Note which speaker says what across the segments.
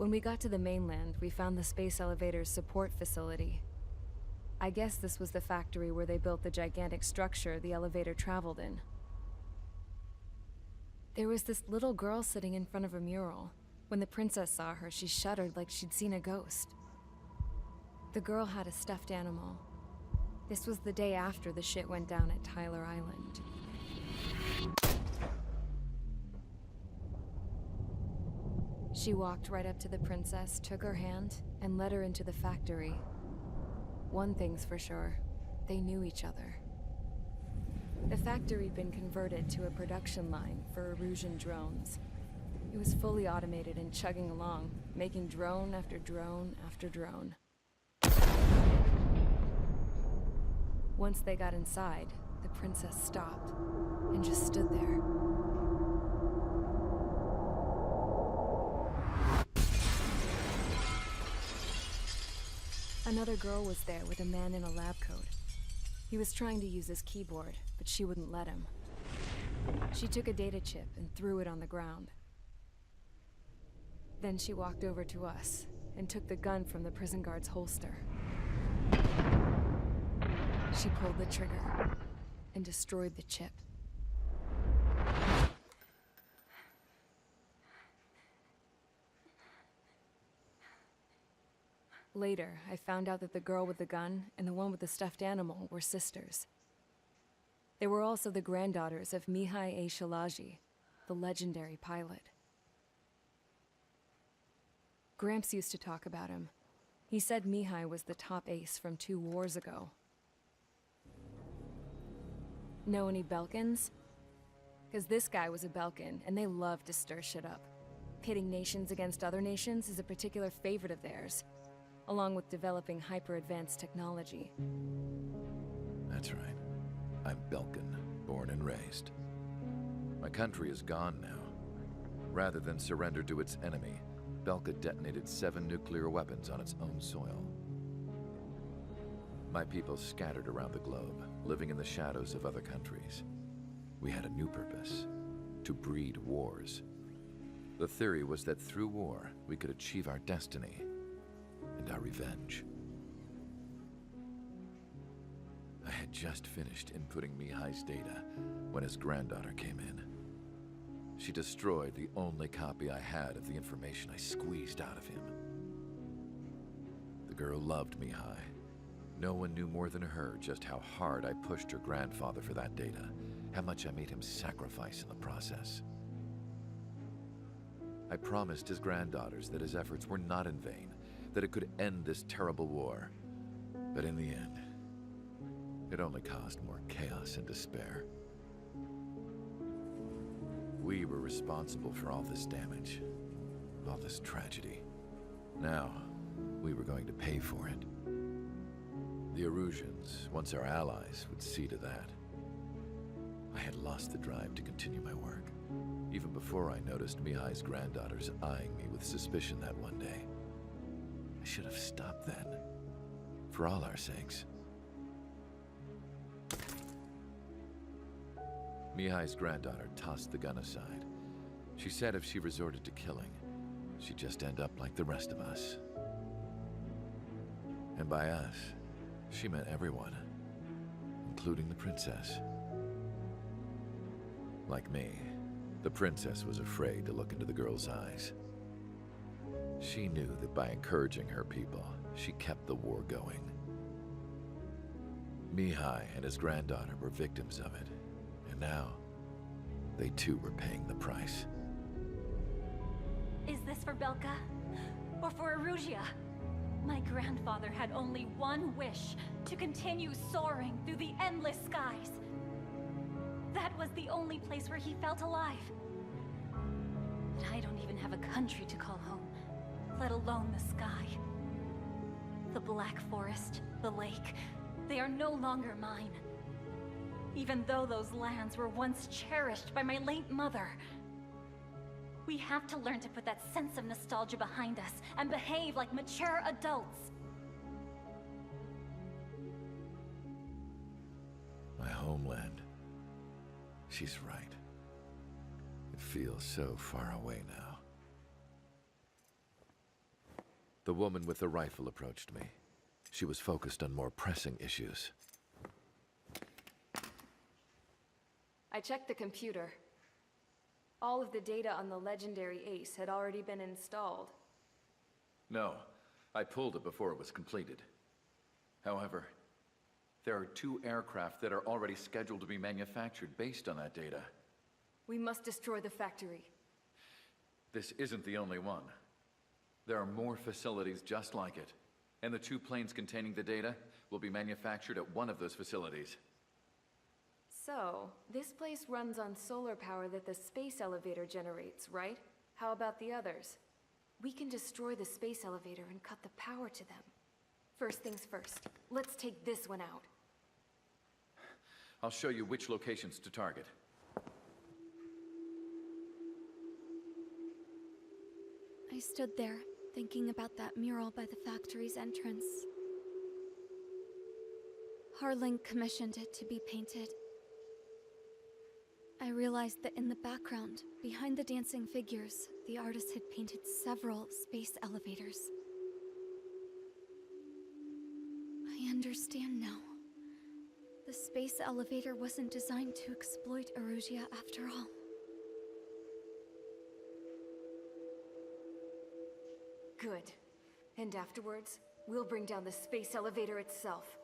Speaker 1: When we got to the mainland, we found the space elevator's support facility. I guess this was the factory where they built the gigantic structure the elevator traveled in. There was this little girl sitting in front of a mural. When the princess saw her, she shuddered like she'd seen a ghost. The girl had a stuffed animal. This was the day after the shit went down at Tyler Island. She walked right up to the princess, took her hand, and led her into the factory. One thing's for sure, they knew each other. The factory'd been converted to a production line for Erusian drones. It was fully automated and chugging along, making drone after drone after drone. Once they got inside, the princess stopped and just stood there. Another girl was there with a man in a lab coat. He was trying to use his keyboard, but she wouldn't let him. She took a data chip and threw it on the ground. Then she walked over to us and took the gun from the prison guard's holster. She pulled the trigger and destroyed the chip. Later, I found out that the girl with the gun and the one with the stuffed animal were sisters. They were also the granddaughters of Mihai A. Shalaji, the legendary pilot. Gramps used to talk about him. He said Mihai was the top ace from 2 wars ago. Know any Belkans? Because this guy was a Belkan, and they love to stir shit up. Pitting nations against other nations is a particular favorite of theirs, along with developing hyper-advanced technology.
Speaker 2: That's right. I'm Belkan, born and raised. My country is gone now. Rather than surrender to its enemy, Belka detonated 7 nuclear weapons on its own soil. My people scattered around the globe, living in the shadows of other countries. We had a new purpose: to breed wars. The theory was that through war, we could achieve our destiny and our revenge. I had just finished inputting Mihai's data when his granddaughter came in. She destroyed the only copy I had of the information I squeezed out of him. The girl loved Mihai. No one knew more than her just how hard I pushed her grandfather for that data, how much I made him sacrifice in the process. I promised his granddaughters that his efforts were not in vain, that it could end this terrible war. But in the end, it only caused more chaos and despair. We were responsible for all this damage, all this tragedy. Now, we were going to pay for it. The Erusians, once our allies, would see to that. I had lost the drive to continue my work, even before I noticed Mihai's granddaughters eyeing me with suspicion that one day. I should have stopped then, for all our sakes. Mihai's granddaughter tossed the gun aside. She said if she resorted to killing, she'd just end up like the rest of us. And by us, she meant everyone, including the princess. Like me, the princess was afraid to look into the girl's eyes. She knew that by encouraging her people, she kept the war going. Mihai and his granddaughter were victims of it, and now, they too were paying the price.
Speaker 3: Is this for Belka? Or for Erusia? My grandfather had only one wish: to continue soaring through the endless skies. That was the only place where he felt alive. But I don't even have a country to call home, let alone the sky. The Black Forest, the lake, they are no longer mine. Even though those lands were once cherished by my late mother. We have to learn to put that sense of nostalgia behind us and behave like mature adults.
Speaker 2: My homeland. She's right. It feels so far away now. The woman with the rifle approached me. She was focused on more pressing issues.
Speaker 1: I checked the computer. All of the data on the legendary Ace had already been installed.
Speaker 4: No, I pulled it before it was completed. However, there are 2 aircraft that are already scheduled to be manufactured based on that data.
Speaker 1: We must destroy the factory.
Speaker 4: This isn't the only one. There are more facilities just like it, and the 2 planes containing the data will be manufactured at one of those facilities.
Speaker 1: So, this place runs on solar power that the space elevator generates, right? How about the others? We can destroy the space elevator and cut the power to them. First things first, let's take this one out.
Speaker 4: I'll show you which locations to target.
Speaker 5: I stood there, thinking about that mural by the factory's entrance. Harling commissioned it to be painted. I realized that in the background, behind the dancing figures, the artist had painted several space elevators. I understand now. The space elevator wasn't designed to exploit Erusia after all.
Speaker 1: Good. And afterwards, we'll bring down the space elevator itself.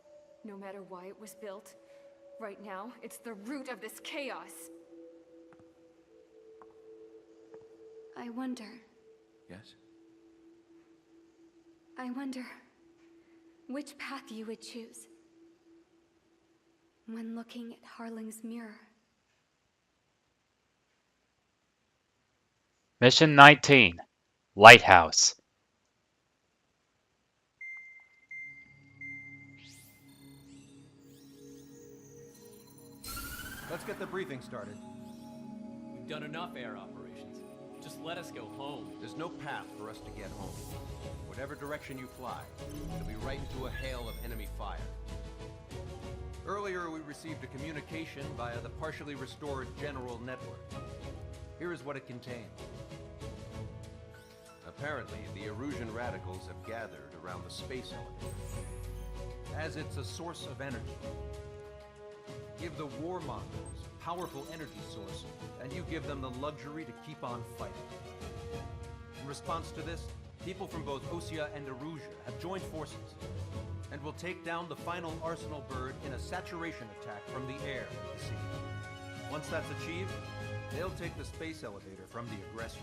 Speaker 1: No matter why it was built, right now, it's the root of this chaos.
Speaker 5: I wonder
Speaker 4: Yes?
Speaker 5: which path you would choose when looking at Harling's mirror.
Speaker 6: Mission 19, Lighthouse.
Speaker 7: Let's get the briefing started.
Speaker 8: We've done enough air operations. Just let us go home.
Speaker 7: There's no path for us to get home. Whatever direction you fly, it'll be right into a hail of enemy fire. Earlier, we received a communication via the partially restored general network. Here is what it contained. Apparently, the Erusian radicals have gathered around the space elevator, as it's a source of energy. Give the warmongers a powerful energy source, and you give them the luxury to keep on fighting. In response to this, people from both Osea and Erusia have joined forces, and will take down the final Arsenal bird in a saturation attack from the air and the sea. Once that's achieved, they'll take the space elevator from the aggressors.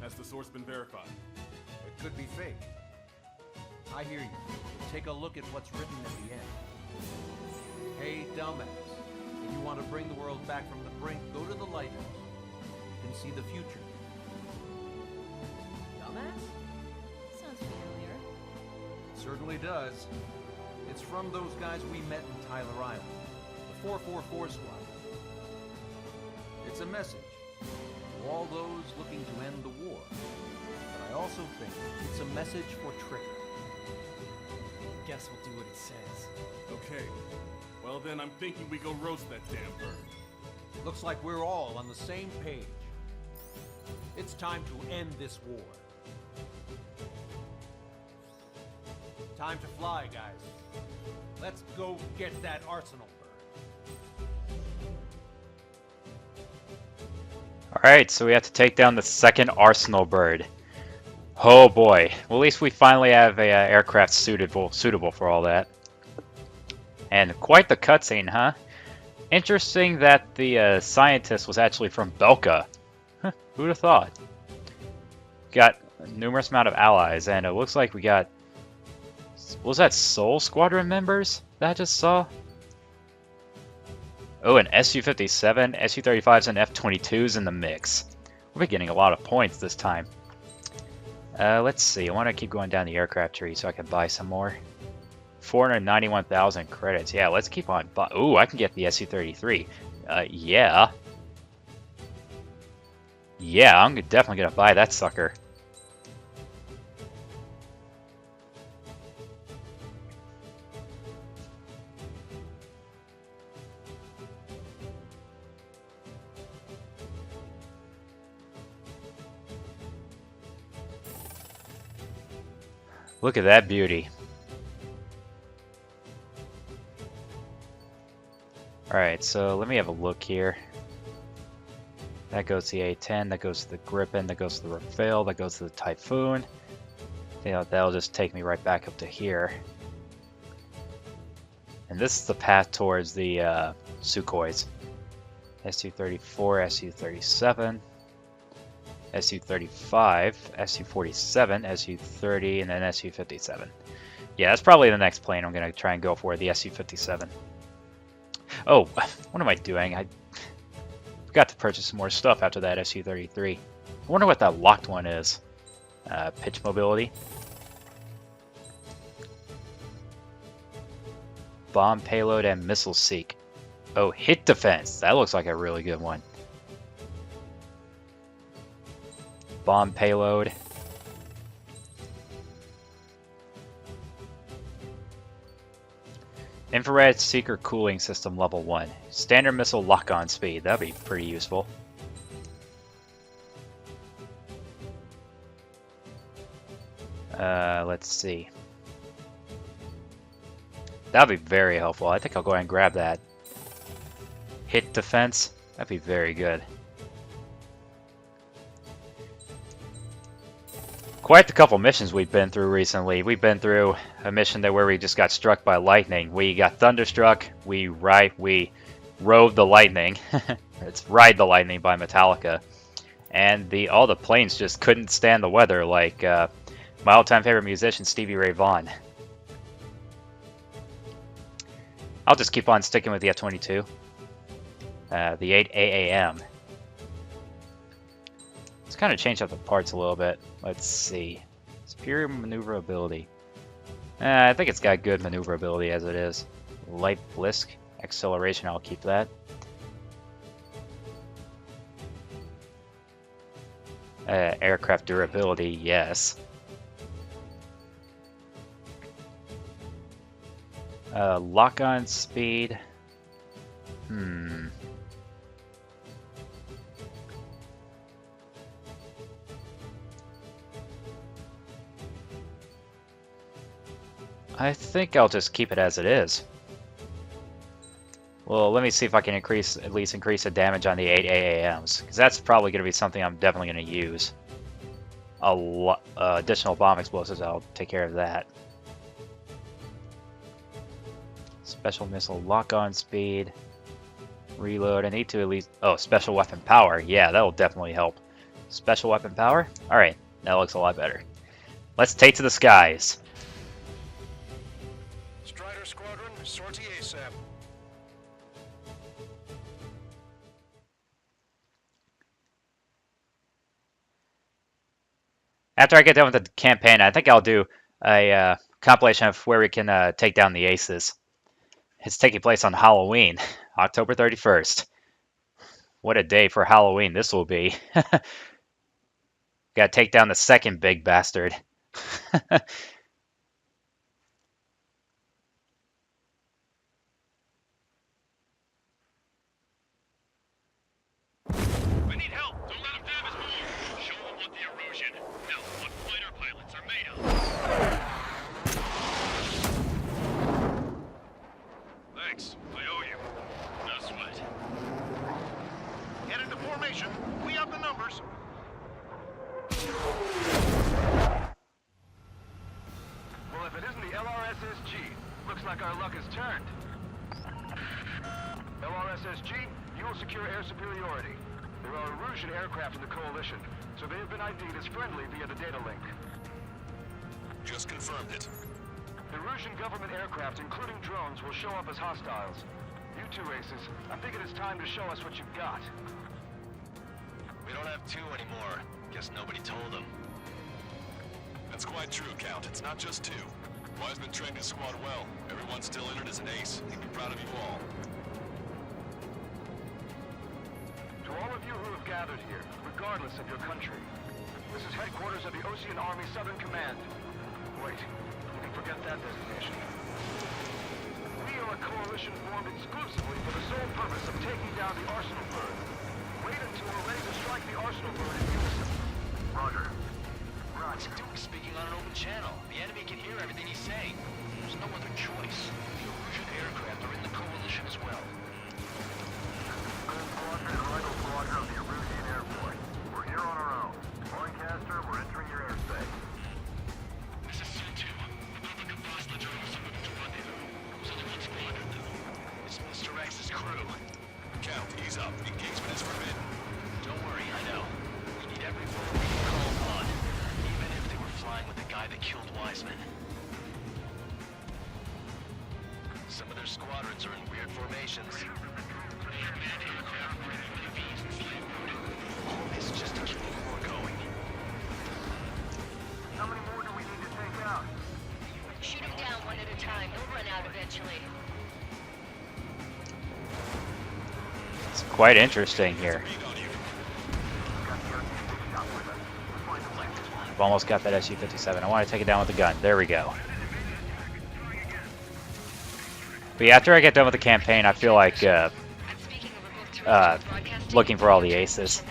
Speaker 9: Has the source been verified?
Speaker 7: It could be fake. I hear you. Take a look at what's written at the end. Hey, dumbass. If you want to bring the world back from the brink, go to the Lighthouse. You can see the future.
Speaker 3: Dumbass? Sounds familiar.
Speaker 7: Certainly does. It's from those guys we met in Tyler Island. The 444 squad. It's a message to all those looking to end the war. But I also think it's a message for Trigger.
Speaker 8: Guess we'll do what it says.
Speaker 9: Okay. Well then, I'm thinking we go roast that damn bird.
Speaker 7: Looks like we're all on the same page. It's time to end this war. Time to fly, guys. Let's go get that Arsenal bird.
Speaker 6: Alright, so we have to take down the second Arsenal bird. Oh boy. Well, at least we finally have a aircraft suitable for all that. And quite the cutscene, huh? Interesting that the scientist was actually from Belka. Huh, who'd have thought? Got a numerous amount of allies, and it looks like we got... What was that, Soul Squadron members that I just saw? Oh, an Su-57, Su-35s, and F-22s in the mix. We'll be getting a lot of points this time. Let's see. I want to keep going down the aircraft tree so I can buy some more. 491,000 credits. Yeah, let's keep on. Ooh, I can get the Su-33. Yeah. Yeah, I'm definitely going to buy that sucker. Look at that beauty. Alright, so let me have a look here. That goes to the A-10, that goes to the Gripen, that goes to the Rafale, that goes to the Typhoon. You know, that'll just take me right back up to here. And this is the path towards the Sukhois. Su-34, Su-37, Su-35, Su-47, Su-30, and then Su-57. Yeah, that's probably the next plane I'm going to try and go for, the Su-57. Oh, what am I doing? I forgot to purchase some more stuff after that Su-33. I wonder what that locked one is. Pitch mobility. Bomb payload and missile seek. Oh, hit defense. That looks like a really good one. Bomb payload. Infrared seeker cooling system level 1. Standard missile lock-on speed. That'd be pretty useful. Let's see. That'd be very helpful. I think I'll go ahead and grab that. Hit defense. That'd be very good. Quite a couple missions we've been through recently. We've been through a mission there where we just got struck by lightning. We got thunderstruck. We rode the lightning. It's Ride the Lightning by Metallica. And all the planes just couldn't stand the weather, like my all-time favorite musician, Stevie Ray Vaughan. I'll just keep on sticking with the F-22. The 8 AAM. Let's kind of change up the parts a little bit. Let's see. Superior maneuverability. I think it's got good maneuverability as it is. Light blisk. Acceleration, I'll keep that. Aircraft durability, yes. Lock-on speed. I think I'll just keep it as it is. Well, let me see if I can at least increase the damage on the 8 AAMs, because that's probably going to be something I'm definitely going to use. Additional bomb explosives, I'll take care of that. Special missile lock-on speed. Reload. I need to at least... Oh, special weapon power. Yeah, that'll definitely help. Special weapon power? Alright, that looks a lot better. Let's take to the skies.
Speaker 10: Strider Squadron, sortie ASAP.
Speaker 6: After I get done with the campaign, I think I'll do a compilation of where we can take down the aces. It's taking place on Halloween, October 31st. What a day for Halloween this will be. Gotta take down the second big bastard.
Speaker 10: We need help! Don't let them damage more! Show them what the erosion, no, what fighter pilots are made of! Thanks, I owe you. No sweat. Head into formation. We have the numbers. Well, if it isn't the LRSSG, looks like our luck has turned. LRSSG, you will secure air superiority. There are Erusian aircraft in the Coalition, so they have been ID'd as friendly via the data link. Just confirmed it. Erusian government aircraft, including drones, will show up as hostiles. You two aces, I think it is time to show us what you've got. We don't have two anymore. Guess nobody told them. That's quite true, Count. It's not just two. Wiseman trained his squad well. Everyone's still entered as an ace. He'd be proud of you all. To all of you who have gathered here, regardless of your country, this is headquarters of the Ocean Army Southern Command. Wait, you can forget that designation. We are a coalition formed exclusively for the sole purpose of taking down the Arsenal Bird. Wait until we're ready to strike the Arsenal Bird in unison. Roger. What's it doing speaking on an open channel? The enemy can Wiseman. Some of their squadrons are in weird formations. It's just to keep the war going. How many more do we need to take out? Shoot them down one at a time. They'll run out eventually.
Speaker 6: It's quite interesting here. I've almost got that SU-57. I want to take it down with the gun. There we go. But yeah, after I get done with the campaign, I feel like looking for all the aces.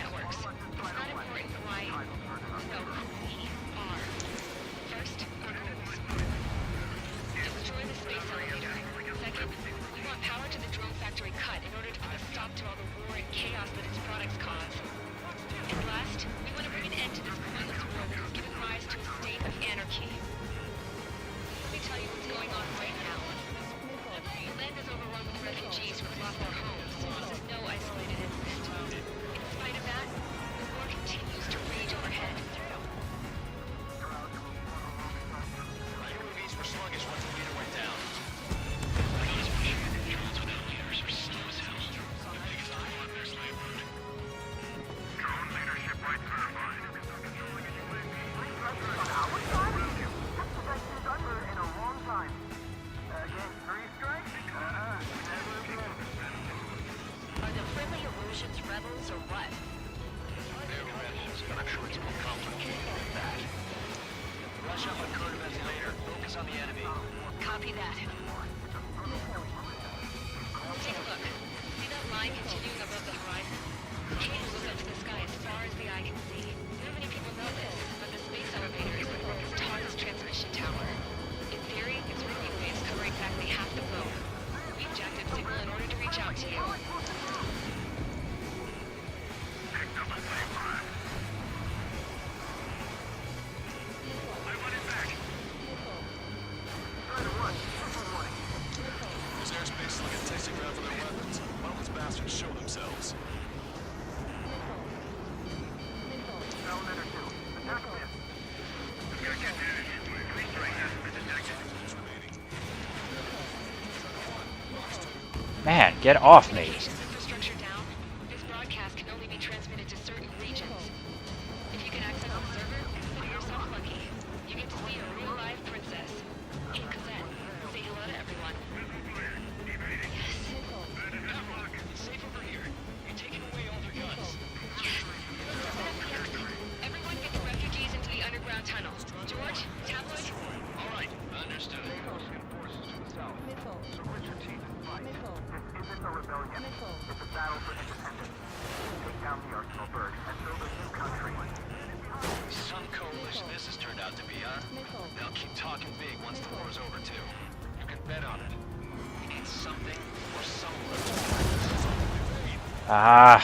Speaker 6: Man, get off me.
Speaker 3: Infrastructure down. This broadcast can only be transmitted to certain regions. If you can access the server, consider yourself lucky. You get to see a real live princess. Hey, Cosette, say hello to everyone. Yes.
Speaker 10: It's safe over here. You're taking away all their guns.
Speaker 3: Yes. Everyone get the refugees into the underground tunnel. George, tabloid?
Speaker 10: All right, understood. A rebellion. It's a battle for independence. Take down the Arsenal Bird and build a new country. Some coalition this has turned out to be, huh? They'll keep talking big once the war's over, too. You can bet on it. We need something or someone.
Speaker 6: Ah.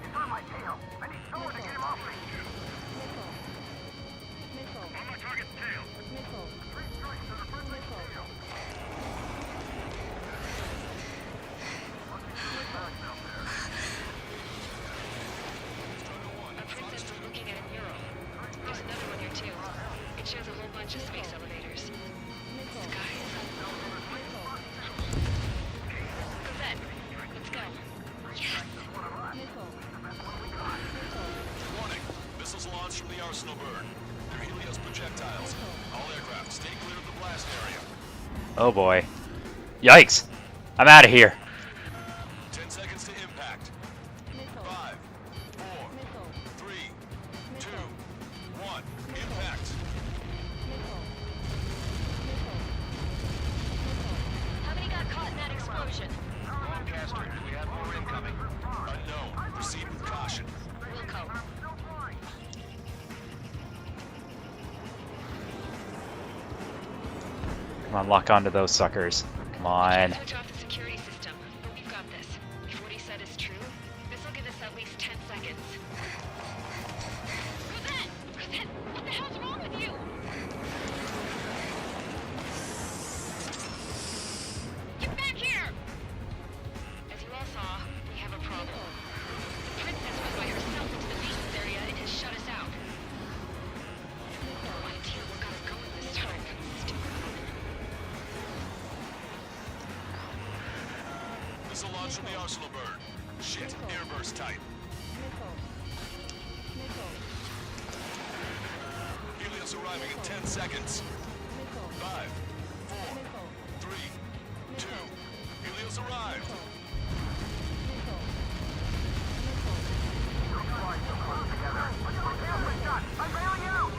Speaker 10: It's on my tail. I need someone to get him off me. On my target's tail. Three strikes to the front tail.
Speaker 3: A princess was looking at a mural. There's another one here too. It shows a whole bunch of space elevators. Skies. Cosette, let's go. Yes.
Speaker 10: Warning. Missiles launched from the Arsenal Bird. They're Helios projectiles. All aircraft, stay clear of the blast area.
Speaker 6: Oh boy. Yikes. I'm out of here.
Speaker 10: 10 seconds to impact. 5, 4, 3, 2, 1. Impact.
Speaker 3: How many got caught in that explosion?
Speaker 10: Broadcaster, do we have more incoming? Unknown. Proceed with caution.
Speaker 3: Wilco.
Speaker 6: Come on, lock onto those suckers. Come on.
Speaker 3: Switch off the security system, but we've got this. If what he said is true, this will give us at least 10 seconds. Cosette! Cosette! What the hell's wrong with you? Get back here! As you all saw, we have a problem. The princess went by herself into the maintenance area and has shut us out. No idea what got her going
Speaker 10: launch from the Arsenal bird. Shit, airburst tight. Helios arriving in 10 seconds. 5, 4, 3, 2. Helios arrived. I'm bailing out!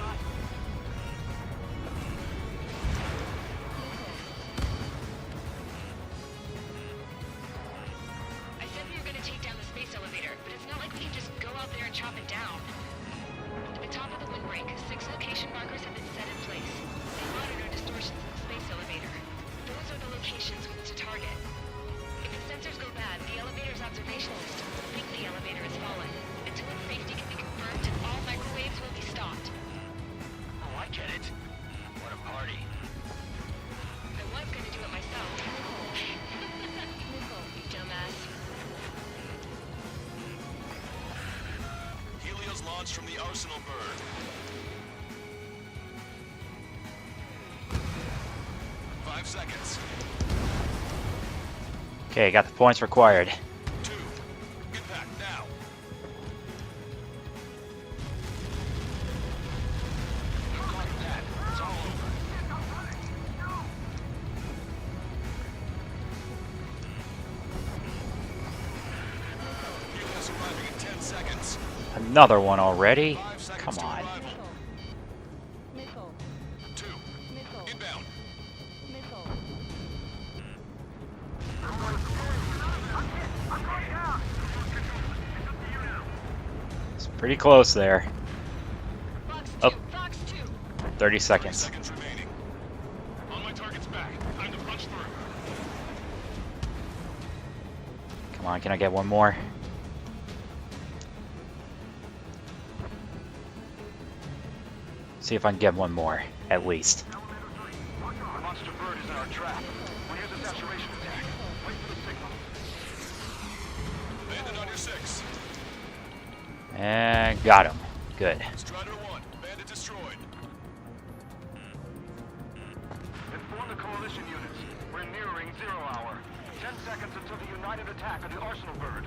Speaker 11: I said we were going to take down the space elevator, but it's not like we can just go out there and chop it down. At the top of the windbreak, 6 location markers have been set in place. They monitor distortions in the space elevator. Those are the locations to target. If the sensors go bad, the elevator's observation system will think the elevator has fallen. Until its safety can be confirmed, all microwaves will be stopped.
Speaker 10: Oh, I get it. What a party.
Speaker 11: I was going to do it myself. You dumbass.
Speaker 10: Helios launched from the Arsenal bird. 5 seconds.
Speaker 6: Okay, got the points required.
Speaker 10: 2. Impact now. Like that. It's all over. Helios arriving in 10 seconds.
Speaker 6: Another one already?
Speaker 10: 5 seconds
Speaker 6: Come
Speaker 10: to
Speaker 6: on.
Speaker 10: arrival. 2. Inbound.
Speaker 6: It's pretty close there.
Speaker 11: Fox 2,
Speaker 6: Oh.
Speaker 11: Fox 2.
Speaker 6: 30
Speaker 10: 30
Speaker 6: seconds.
Speaker 10: seconds remaining. On my target's back. Time to punch through.
Speaker 6: Come on, can I get one more? See if I can get one more, at least.
Speaker 10: The monster bird is in our trap. We'll use a saturation attack. Wait for the signal. Bandit on your 6.
Speaker 6: And got him. Good.
Speaker 10: Strider 1. Bandit destroyed. Inform the coalition units. We're nearing 0 hour. 10 seconds until the united attack of the Arsenal bird.